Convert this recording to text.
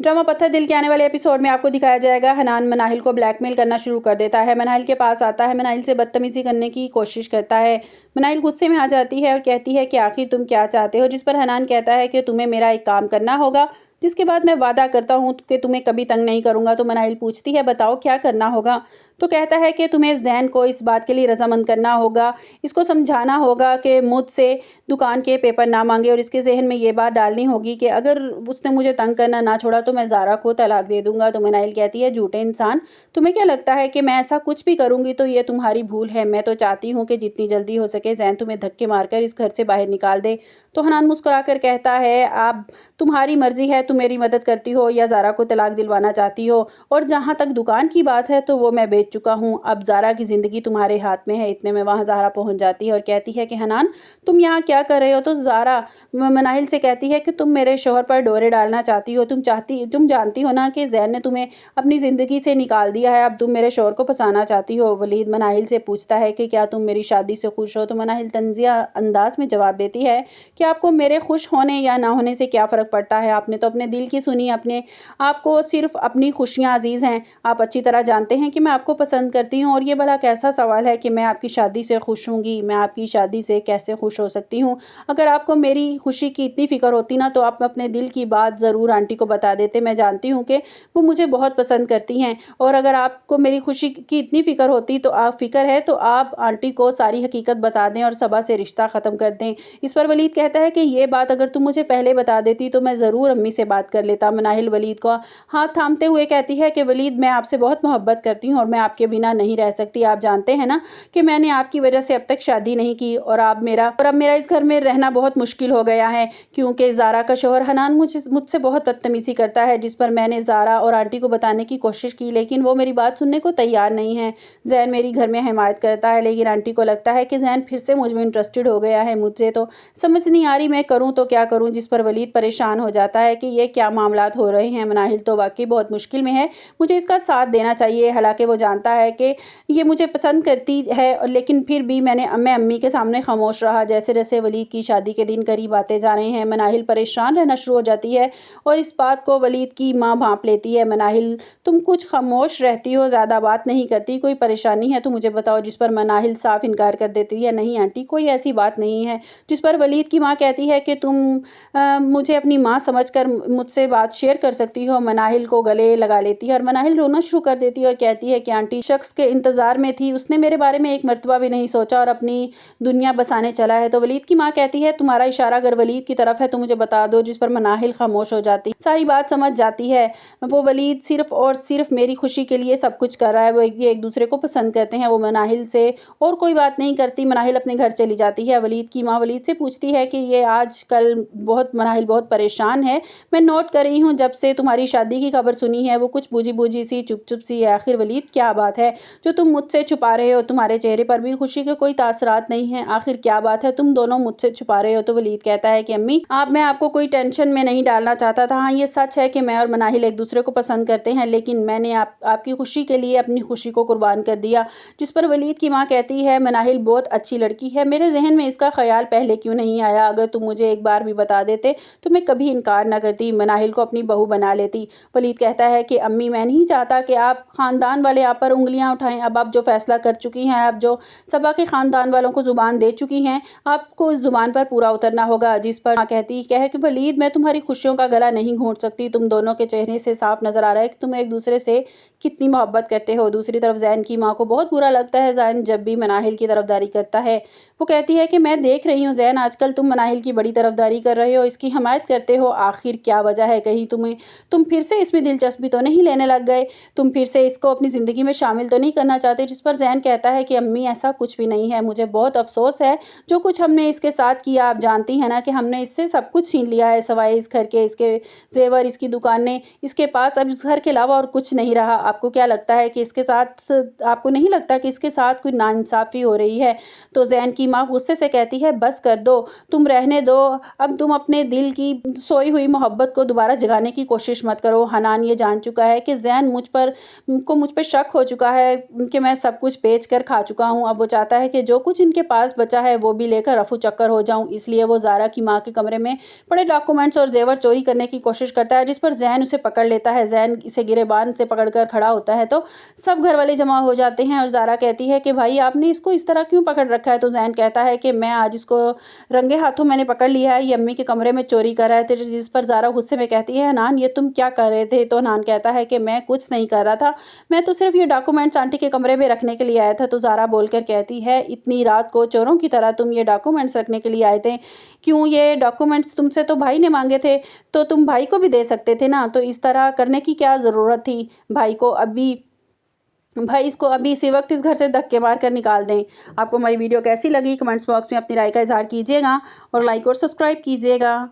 Drama पत्थर दिल के आने वाले एपिसोड में आपको दिखाया जाएगा हनान मनाहिल को ब्लैकमेल करना शुरू कर देता है। मनाहिल के पास आता है, मनाहिल से बदतमीजी करने की कोशिश करता है। मनाहिल गुस्से में आ जाती है और कहती है कि आखिर तुम क्या चाहते हो, जिस पर हनान कहता है कि तुम्हें मेरा एक काम करना होगा, जिसके बाद मैं वादा करता हूँ कि तुम्हें कभी तंग नहीं करूँगा। तो मनाहिल पूछती है बताओ क्या करना होगा। तो कहता है कि तुम्हें ज़ैन को इस बात के लिए रजामंद करना होगा, इसको समझाना होगा कि मुझसे दुकान के पेपर ना मांगे और इसके जहन में ये बात डालनी होगी कि अगर उसने मुझे तंग करना ना छोड़ा तो मैं ज़ारा को तलाक दे दूंगा। तो मनाहिल कहती है झूठे इंसान, तुम्हें क्या लगता है कि मैं ऐसा कुछ भी करूंगी तो ये तुम्हारी भूल है। मैं तो चाहती हूँ कि जितनी जल्दी हो सके ज़ैन तुम्हें धक्के मारकर इस घर से बाहर निकाल दे। तो हनान मुस्कुरा कर कहता है आप तुम्हारी मर्जी है, तुम मेरी मदद करती हो या ज़ारा को तलाक दिलवाना चाहती हो। और जहाँ तक दुकान की बात है तो वो मैं बेच चुका हूँ, अब ज़ारा की ज़िंदगी तुम्हारे हाथ में है। इतने में वहाँ ज़ारा पहुँच जाती है और कहती है कि हनान तुम यहाँ क्या कर रहे हो। तो ज़ारा मनाहिल से कहती है कि तुम मेरे शोहर पर डोरे डालना चाहती हो, तुम जानती हो ना कि ज़ैन ने तुम्हें अपनी ज़िंदगी से निकाल दिया है, अब तुम मेरे शोहर को फंसाना चाहती हो। वलीद मनाहिल से पूछता है कि क्या तुम मेरी शादी से खुश हो। तो मनाहिल तंजिया अंदाज में जवाब देती है कि आपको मेरे खुश होने या ना होने से क्या फ़र्क पड़ता है, आपने तो अपने दिल की सुनी, अपने आपको सिर्फ अपनी खुशियाँ अजीज़ हैं। आप अच्छी तरह जानते हैं कि मैं आपको पसंद करती हूँ और ये भला कैसा सवाल है कि मैं आपकी शादी से खुश हूँगी, मैं आपकी शादी से कैसे खुश हो सकती हूँ। अगर आपको मेरी खुशी की इतनी फ़िक्र होती ना तो आप अपने दिल की बात ज़रूर आंटी को बता देते। मैं जानती हूँ कि वो मुझे बहुत पसंद करती हैं और अगर आपको मेरी खुशी की इतनी फ़िक्र होती तो आप आंटी को सारी हकीकत बता दें और सबा से रिश्ता ख़त्म कर दें। इस पर वलीद कहता है कि ये बात अगर तुम मुझे पहले बता देती तो मैं ज़रूर अम्मी से बात कर लेता। मनाहिल वलीद को हाथ थामते हुए कहती है कि वलीद मैं आपसे बहुत मोहब्बत करती हूँ और मैं आपके बिना नहीं रह सकती। आप जानते हैं ना कि मैंने आपकी वजह से अब तक शादी नहीं की और अब मेरा इस घर में रहना बहुत मुश्किल हो गया है क्योंकि ज़ारा का शोहर हनान मुझसे बहुत बदतमीज़ी करता है, जिस पर मैंने ज़ारा और आंटी को बताने की कोशिश की लेकिन वो मेरी बात सुनने को तैयार नहीं है। ज़ैन मेरी घर में हिमायत करता है लेकिन आंटी को लगता है कि ज़ैन फिर से मुझ में इंटरेस्टेड हो गया है। मुझे तो समझ नहीं आ रही मैं करूँ तो क्या करूँ, जिस पर वलीद परेशान हो जाता है कि ये क्या मामलात हो रहे हैं। मनाहिल तो वाकई बहुत मुश्किल में है, मुझे इसका साथ देना चाहिए। हालांकि वो जानता है कि ये मुझे पसंद करती है लेकिन फिर भी मैं अम्मी के सामने खामोश रहा। जैसे जैसे वलीद की शादी के दिन करीब आते जा रहे हैं मनाहिल परेशान रहना शुरू हो जाती है और इस बात को वलीद की माँ भांप लेती है। मनाहिल तुम कुछ खामोश रहती हो, ज़्यादा बात नहीं करती, कोई परेशानी है तो मुझे बताओ। जिस पर मनाहिल साफ इनकार कर देती है नहीं आंटी कोई ऐसी बात नहीं है। जिस पर वलीद की माँ कहती है कि तुम मुझे अपनी माँ समझकर मुझसे बात शेयर कर सकती हो। मनाहिल को गले लगा लेती है और मनाहिल रोना शुरू कर देती है और कहती है कि आंटी शख्स के इंतज़ार में थी, उसने मेरे बारे में एक मर्तबा भी नहीं सोचा और अपनी दुनिया बसाने चला है। तो वलीद की माँ कहती है तुम्हारा इशारा अगर वलीद की तरफ है तो मुझे बता दो। जिस पर मनाहिल खामोश हो जाती, सारी बात समझ जाती है वो वलीद सिर्फ और सिर्फ मेरी खुशी के लिए सब कुछ कर रहा है, वो एक दूसरे को पसंद करते हैं। वो मनाहिल से और कोई बात नहीं करती। मनाहिल अपने घर चली जाती है। वलीद की माँ वलीद से पूछती है कि ये आजकल मनाहिल बहुत परेशान है, मैं नोट कर रही हूँ जब से तुम्हारी शादी की खबर सुनी है वो कुछ बूझी बूझी सी चुप चुप सी है। आखिर वलीद क्या बात है जो तुम मुझसे छुपा रहे हो, तुम्हारे चेहरे पर भी खुशी के कोई तासरात नहीं है, आखिर क्या बात है तुम दोनों मुझसे छुपा रहे हो। तो वलीद कहता है कि अम्मी मैं आपको कोई टेंशन में नहीं डालना चाहता था। हाँ ये सच है कि मैं और मनाहिल एक दूसरे को पसंद करते हैं लेकिन मैंने आपकी खुशी के लिए अपनी खुशी को कुर्बान कर दिया। जिस पर वलीद की माँ कहती है मनाहिल बहुत अच्छी लड़की है, मेरे जहन में इसका ख्याल पहले क्यों नहीं आया, अगर तुम मुझे एक बार भी बता देते तो मैं कभी इनकार न करती, मनाहिल को अपनी बहू बना लेती। वलीद कहता है कि अम्मी मैं नहीं चाहता कि आप ख़ानदान वाले आप पर उंगलियां उठाएं, अब आप जो फैसला कर चुकी हैं, आप जो सबा के ख़ानदान वालों को ज़ुबान दे चुकी हैं, आपको इस ज़ुबान पर पूरा उतरना होगा। जिस पर माँ कहती है कि वलीद मैं तुम्हारी खुशियों का गला नहीं घोंट सकती, तुम दोनों के चेहरे से साफ नज़र आ रहा है कि तुम एक दूसरे से कितनी मोहब्बत करते हो। दूसरी तरफ ज़ैन की माँ को बहुत बुरा लगता है ज़ैन जब भी मनाहिल की तरफदारी करता है। वो कहती है कि मैं देख रही हूँ ज़ैन आजकल तुम मनाहिल की बड़ी तरफदारी कर रहे हो, इसकी हमायत करते हो, आखिर क्या वजह है, कहीं तुम फिर से इसमें दिलचस्पी तो नहीं लेने लग गए, तुम फिर से इसको अपनी ज़िंदगी में शामिल तो नहीं करना चाहते। जिस पर ज़ैन कहता है कि अम्मी ऐसा कुछ भी नहीं है, मुझे बहुत अफसोस है जो कुछ हमने इसके साथ किया, आप जानती हैं ना कि हमने इससे सब कुछ छीन लिया है सवाए इस घर के, इसके जेवर, इसकी दुकानें, इसके पास अब इस घर के अलावा और कुछ नहीं रहा। आपको क्या लगता है कि आपको नहीं लगता कि इसके साथ कोई नाइंसाफ़ी हो रही है। तो ज़ैन की माँ गुस्से से कहती है बस कर दो, तुम रहने दो, अब तुम अपने दिल की सोई हुई मोहब्बत मोहब्बत को दोबारा जगाने की कोशिश मत करो। हनान ये जान चुका है कि ज़ैन मुझ पे शक हो चुका है कि मैं सब कुछ बेच कर खा चुका हूँ। अब वो चाहता है कि जो कुछ इनके पास बचा है वो भी लेकर रफू चक्कर हो जाऊँ। इसलिए वो ज़ारा की माँ के कमरे में पड़े डॉक्यूमेंट्स और जेवर चोरी करने की कोशिश करता है, जिस पर ज़ैन उसे पकड़ लेता है। ज़ैन इसे गिरेबान से पकड़कर खड़ा होता है तो सब घर वाले जमा हो जाते हैं और ज़ारा कहती है कि भाई आपने इसको इस तरह क्यों पकड़ रखा है। तो ज़ैन कहता है कि मैं आज इसको रंगे हाथों मैंने पकड़ लिया है, ये अम्मी के कमरे में चोरी कर रहा है। जिस पर ज़ारा गुस्से में कहती है हनान ये तुम क्या कर रहे थे। तो हनान कहता है कि मैं कुछ नहीं कर रहा था, मैं तो सिर्फ ये डॉक्यूमेंट्स आंटी के कमरे में रखने के लिए आया था। तो ज़ारा बोलकर कहती है इतनी रात को चोरों की तरह तुम ये डॉक्यूमेंट्स रखने के लिए आए थे, क्यों? ये डॉक्यूमेंट्स तुमसे तो भाई ने मांगे थे, तो तुम भाई को भी दे सकते थे ना, तो इस तरह करने की क्या ज़रूरत थी? भाई इसको अभी इसी वक्त इस घर से धक्के मार कर निकाल दें। आपको हमारी वीडियो कैसी लगी कमेंट्स बॉक्स में अपनी राय का इजहार कीजिएगा और लाइक और सब्सक्राइब कीजिएगा।